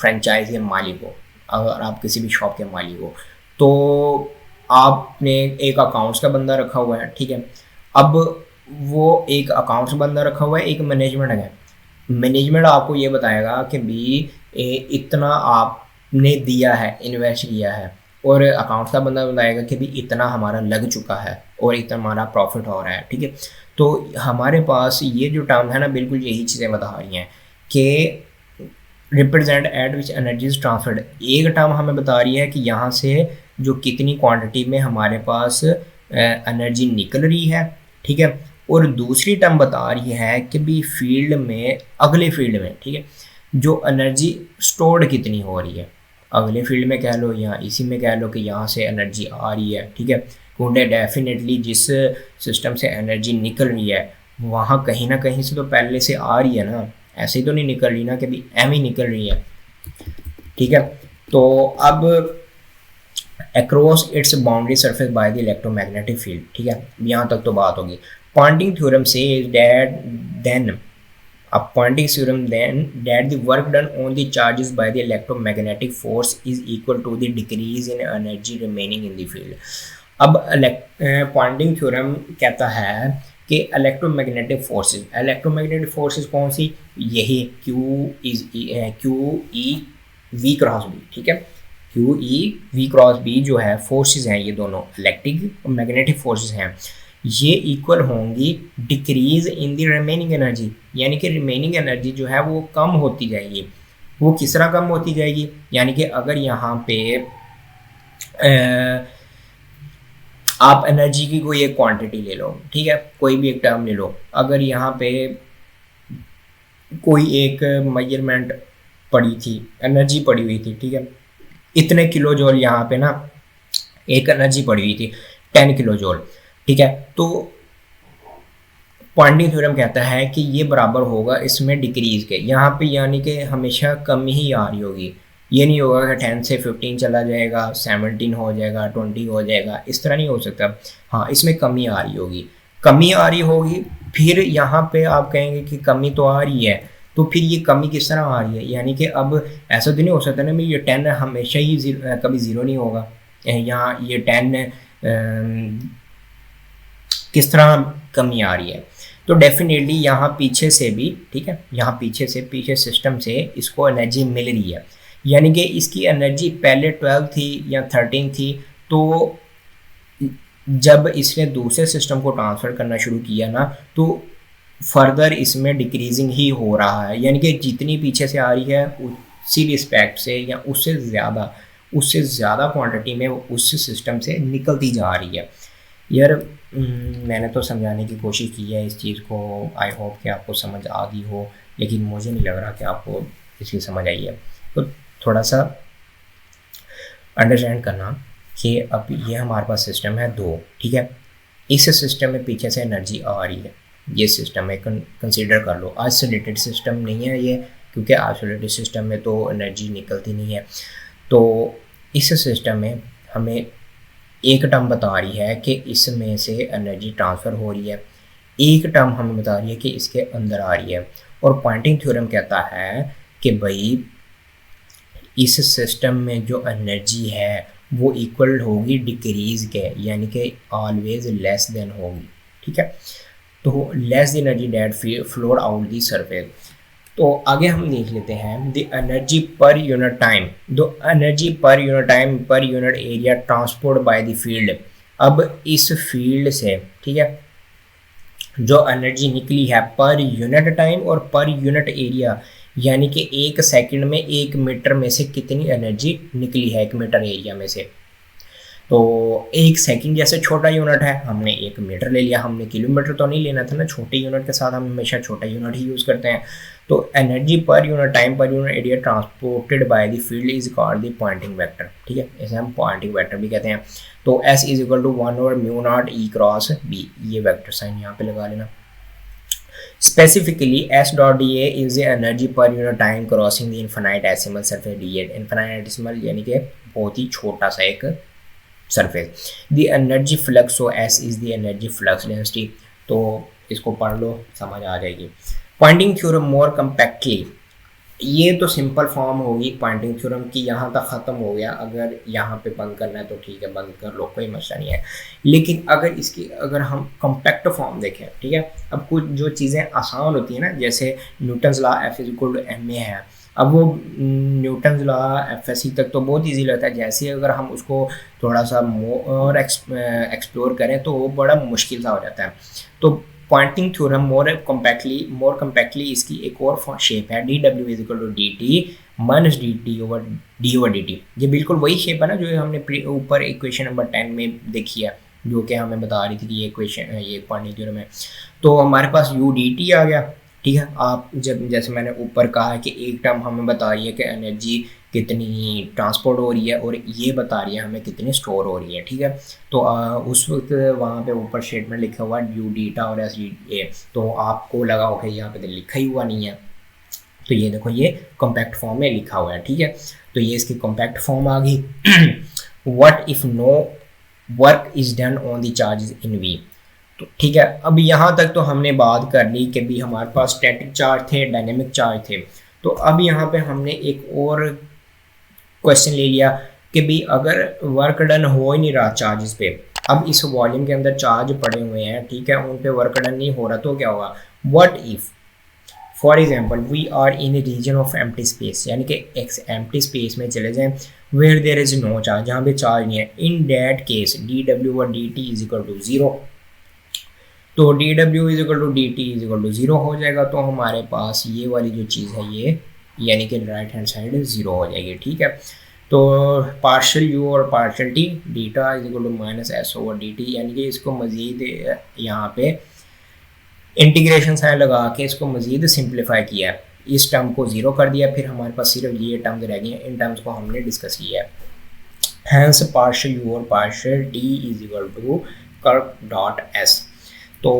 फ्रेंचाइज के मालिक हो, अगर आप किसी भी शॉप के मालिक हो, तो आपने एक अकाउंट्स का बंदा रखा हुआ है, ठीक है। अब वो एक अकाउंट्स बंदा रखा हुआ है, एक मैनेजमेंट है। मैनेजमेंट आपको ये बताएगा कि भी इतना आपने दिया है, इन्वेस्ट किया है, और अकाउंट्स का बंदा बताएगा कि भी इतना हमारा लग चुका है और इतना हमारा प्रॉफिट हो रहा है, ठीक है। तो हमारे पास ये जो टर्म है ना, बिल्कुल यही चीज़ें बता रही हैं कि represent eight which energy is transferred. एक टर्म हमें बता रही है कि यहाँ से जो कितनी क्वांटिटी में हमारे पास एनर्जी निकल रही है, ठीक है। और दूसरी टर्म बता रही है कि भी फील्ड में, अगले फील्ड में, ठीक है, जो एनर्जी स्टोर्ड कितनी हो रही है, अगले फील्ड में कह लो या इसी में कह लो कि यहाँ से एनर्जी आ रही है, ठीक है। क्योंकि डेफिनेटली जिस सिस्टम से एनर्जी निकल रही है वहाँ कहीं ना कहीं से तो पहले से आ रही है ना, ऐसे ही तो नहीं निकल रही ना कि भी एम ही निकल रही है, ठीक है। तो अब across its boundary surface by the electromagnetic field, ठीक है, यहाँ तक तो बात होगी। Poynting theorem says that then a Poynting theorem then that the work done on the charges by the electromagnetic force is equal to the decrease in energy remaining in the field। अब Poynting theorem कहता है कि electromagnetic forces कौन सी, यही QE cross B, ठीक है। QE cross B जो है फोर्सेस हैं, ये दोनों इलेक्ट्रिक और मैग्नेटिक फोर्सेस हैं, ये इक्वल होंगी decrease in the remaining energy, यानी कि रिमेनिंग एनर्जी जो है वो कम होती जाएगी। वो किस तरह कम होती जाएगी, यानी कि अगर यहाँ पे आप एनर्जी की कोई एक क्वांटिटी ले लो, ठीक है, कोई भी एक टर्म ले लो, अगर यहाँ पे कोई एक मेजरमेंट पड़ी थी, एनर्जी पड़ी हुई थी, ठीक है, इतने किलो जूल यहाँ पे ना एक एनर्जी पड़ी हुई थी 10 किलो जूल, ठीक है। तो पॉइंटिंग थ्योरम कहता है कि ये बराबर होगा इसमें डिक्रीज के, यहाँ पे यानी कि हमेशा कमी ही आ रही होगी, ये नहीं होगा कि 10 से 15 चला जाएगा, 17 हो जाएगा, 20 हो जाएगा, इस तरह नहीं हो सकता। हाँ, इसमें कमी आ रही होगी, कमी आ रही होगी। फिर यहाँ पे आप कहेंगे कि कमी तो आ रही है, तो फिर ये कमी किस तरह आ रही है, यानी कि अब ऐसा तो नहीं हो सकता ना भाई ये 10 हमेशा ही कभी ज़ीरो नहीं होगा, यहाँ ये 10 किस तरह कमी आ रही है। तो डेफिनेटली यहाँ पीछे से भी, ठीक है, यहाँ पीछे सिस्टम से इसको एनर्जी मिल रही है, यानी कि इसकी एनर्जी पहले 12 थी या 13 थी, तो जब इसने दूसरे सिस्टम को ट्रांसफ़र करना शुरू किया ना, तो फर्दर इसमें डिक्रीजिंग ही हो रहा है, यानी कि जितनी पीछे से आ रही है उसी रिस्पेक्ट से या उससे ज़्यादा क्वांटिटी में उस सिस्टम से निकलती जा रही है। यार मैंने तो समझाने की कोशिश की है इस चीज़ को, आई होप कि आपको समझ आ गई हो, लेकिन मुझे नहीं लग रहा कि आपको इसकी समझ आई है। तो थोड़ा सा अंडरस्टैंड करना कि अब ये हमारे पास सिस्टम है दो, ठीक है। इस सिस्टम में पीछे से एनर्जी आ रही है, ये सिस्टम है, कंसीडर कर लो। आइसोलेटेड सिस्टम नहीं है ये, क्योंकि आइसोलेटेड सिस्टम में तो एनर्जी निकलती नहीं है। तो इस सिस्टम में हमें एक टर्म बता रही है कि इसमें से एनर्जी ट्रांसफ़र हो रही है, एक टर्म हमें बता रही है कि इसके अंदर आ रही है। और पॉइंटिंग थ्योरम कहता है कि भाई इस सिस्टम में जो एनर्जी है वो इक्वल होगी डिक्रीज़ के, यानी कि ऑलवेज लेस देन होगी, ठीक है। तो less the energy date flowed out the surface. तो आगे हम देख लेते हैं the energy per unit time, the energy per unit time per unit area transport by the field. अब इस फील्ड से, ठीक है, जो एनर्जी निकली है पर यूनिट टाइम और पर यूनिट एरिया, यानी कि एक सेकंड में 1 मीटर में से कितनी एनर्जी निकली है 1 मीटर एरिया में से। तो 1 सेकंड जैसे छोटा यूनिट है, हमने 1 मीटर ले लिया, हमने किलोमीटर तो नहीं लेना था ना, छोटे यूनिट के साथ हम हमेशा छोटा यूनिट ही यूज़ करते हैं। तो energy per unit time per unit area transported by the field is called the Poynting vector, ठीक है, इसे हम पॉइंटिंग वेक्टर भी कहते हैं। तो S is equal to 1/μ0 E cross B, ये वेक्टर साइन यहाँ पे लगा लेना। Specifically, S dot dA is the energy per unit time crossing the infinitesimal surface dA। infinitesimal यानी कि बहुत ही छोटा सा एक surface. The energy flux, so S is the energy flux density. तो इसको पढ़ लो, समझ आ जाएगी। पॉइंटिंग थ्योरम मोर कम्पैक्टली, ये तो सिंपल फॉर्म होगी पॉइंटिंग थ्योरम की, यहाँ तक ख़त्म हो गया। अगर यहाँ पे बंद करना है तो ठीक है, बंद कर लो, कोई मसला नहीं है। लेकिन अगर हम कॉम्पैक्ट फॉर्म देखें, ठीक है, अब कुछ जो चीज़ें आसान होती हैं ना, जैसे Newton's law F is equal to ma है, अब वो न्यूटन्स लॉ FSC तक तो बहुत इजी लगता है, जैसे अगर हम उसको थोड़ा सा मोर एक्सप्लोर करें तो वो बड़ा मुश्किल सा हो जाता है। तो पॉइंटिंग थ्योरम मोर कम्पैक्टली इसकी एक और शेप है, dw is equal to dt minus dt over dt। ये बिल्कुल वही शेप है ना जो हमने ऊपर इक्वेशन नंबर 10 में देखी है, जो कि हमें बता रही थी कि ये इक्वेशन, ये पॉइंटिंग थ्योरम है। तो हमारे पास u dt आ गया, ठीक है। आप जब, जैसे मैंने ऊपर कहा है कि एक टर्म हमें बता रही है कि एनर्जी कितनी ट्रांसपोर्ट हो रही है और ये बता रही है हमें कितनी स्टोर हो रही है, ठीक है। तो उस वक्त वहाँ पे ऊपर स्टेटमेंट लिखा हुआ है यू डीटा और एस डी ए, तो आपको लगा होगा यहाँ पे तो लिखा ही हुआ नहीं है, तो ये देखो ये कॉम्पैक्ट फॉर्म में लिखा हुआ है, ठीक है। तो ये इसकी कॉम्पैक्ट फॉर्म आ गई। What if no work is done on the charges in V. तो ठीक है, अब यहाँ तक तो हमने बात कर ली कि भी हमारे पास स्टैटिक चार्ज थे, डायनेमिक चार्ज थे। तो अब यहाँ पे हमने एक और क्वेश्चन ले लिया कि भी अगर वर्क डन हो ही नहीं रहा चार्जेस पे, अब इस वॉल्यूम के अंदर चार्ज पड़े हुए हैं, ठीक है, उन पे वर्क डन नहीं हो रहा, तो क्या होगा। What if for example we are in region of empty space, यानी कि एक एम्प्टी स्पेस में चले जाएं where there is no charge, जहाँ पे चार्ज नहीं है। In that case D W और D T is equal to 0। तो D W is equal to D T is equal to 0 हो जाएगा। तो हमारे पास ये वाली जो चीज़ है ये, यानी कि राइट हैंड साइड 0 हो जाएगी, ठीक है। तो पार्शल यू और partial T, d tau is equal to minus S over D T, यानी कि इसको मज़ीद यहाँ पे इंटीग्रेशन साइन लगा के इसको मज़ीद सिंप्लीफाई किया है, इस टर्म को 0 कर दिया, फिर हमारे पास सिर्फ ये टर्म्स रह गई हैं, इन टर्म्स को हमने डिस्कस किया है। हैंस पार्शल यू और partial T is equal to curve dot S. तो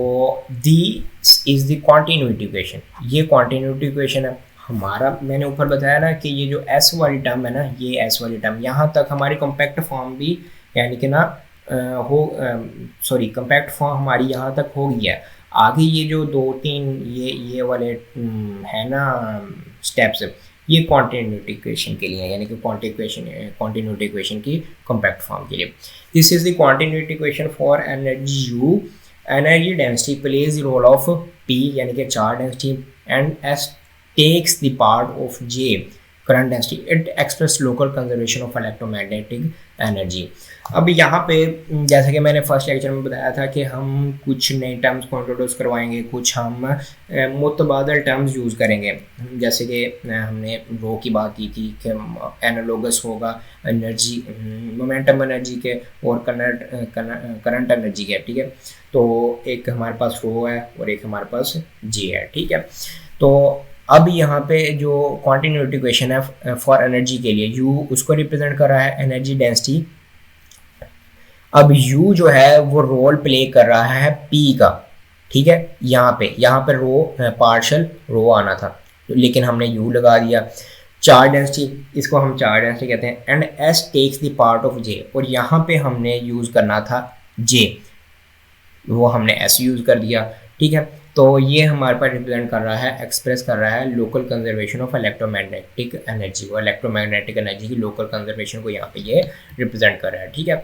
the is the continuity equation, ये कॉन्टीन्यूटी इक्वेशन है हमारा। मैंने ऊपर बताया ना कि ये जो एस वाली टर्म है ना, ये एस वाली टर्म, यहाँ तक हमारी कॉम्पैक्ट फॉर्म भी, यानी कि ना कॉम्पैक्ट फॉर्म हमारी यहाँ तक हो गई है। आगे ये जो 2-3 ये वाले है ना स्टेप्स, ये कॉन्टीन्यूटी इक्वेशन के लिए, यानी कि कॉन्टीन्यूटी इक्वेशन की कॉम्पैक्ट फॉर्म के लिए। This is the continuity equation for energy U. Energy density plays the role of P, यानी कि charge density, and S takes the part of J current density. It express local conservation of electromagnetic energy. अब यहाँ पे जैसा कि मैंने first lecture में बताया था कि हम कुछ नए टर्म्स को इंट्रोड्यूस करवाएंगे, कुछ हम मुतबादल टर्म्स यूज़ करेंगे। जैसे कि हमने रो की बात की थी कि एनालोगस होगा एनर्जी, मोमेंटम एनर्जी के और करंट एनर्जी के, ठीक है। तो एक हमारे पास रो है और एक हमारे पास जी है, ठीक है। तो अब यहाँ पे जो कॉन्टिन्यूटी इक्वेशन है फॉर एनर्जी के लिए, यू उसको रिप्रेजेंट कर रहा है एनर्जी डेंसिटी। अब u जो है वो रोल प्ले कर रहा है p का, ठीक है। यहाँ पे रो पार्शल रो आना था, लेकिन हमने u लगा दिया। चार्ज डेंसिटी, इसको हम चार्ज डेंसिटी कहते हैं। And s takes the part of j, और यहाँ पे हमने यूज़ करना था j, वो हमने s यूज़ कर दिया, ठीक है। तो ये हमारे पास रिप्रेजेंट कर रहा है, एक्सप्रेस कर रहा है local conservation of electromagnetic energy, और इलेक्ट्रोमैग्नेटिक एनर्जी की लोकल कंजर्वेशन को यहाँ पे ये रिप्रेजेंट कर रहा है, ठीक है।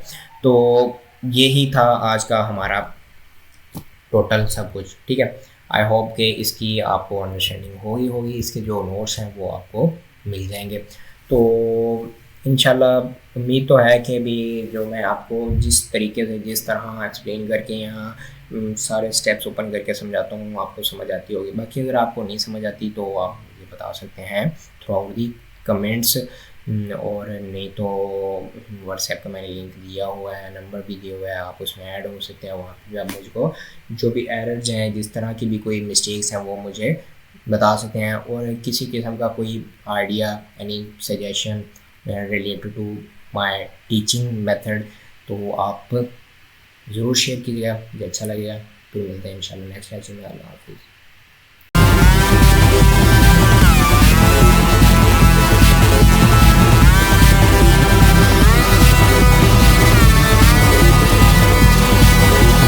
तो ये ही था आज का हमारा टोटल सब कुछ, ठीक है। आई होप कि इसकी आपको अंडरस्टैंडिंग होगी, इसके जो नोट्स हैं वो आपको मिल जाएंगे। तो इंशाल्लाह उम्मीद तो है कि भी जो मैं आपको जिस तरीके से जिस तरह एक्सप्लेन करके यहाँ सारे स्टेप्स ओपन करके समझाता हूँ आपको समझ आती होगी। बाकी अगर आपको नहीं समझ आती तो आप मुझे बता सकते हैं थ्रू आउट दी कमेंट्स, और नहीं तो व्हाट्सएप का मैंने लिंक दिया हुआ है, नंबर भी दिया हुआ है, आप उसमें ऐड हो सकते हैं। वहाँ पर भी आप मुझको जो भी एरर्स हैं, जिस तरह की भी कोई मिस्टेक्स हैं वो मुझे बता सकते हैं। और किसी किस्म का कोई idea, any suggestion related to my teaching method तो आप ज़रूर शेयर कीजिएगा, मुझे अच्छा लगेगा। फिर मिलते हैं इंशाल्लाह नेक्स्ट लेक्चर में। अल्लाह हाफिज़।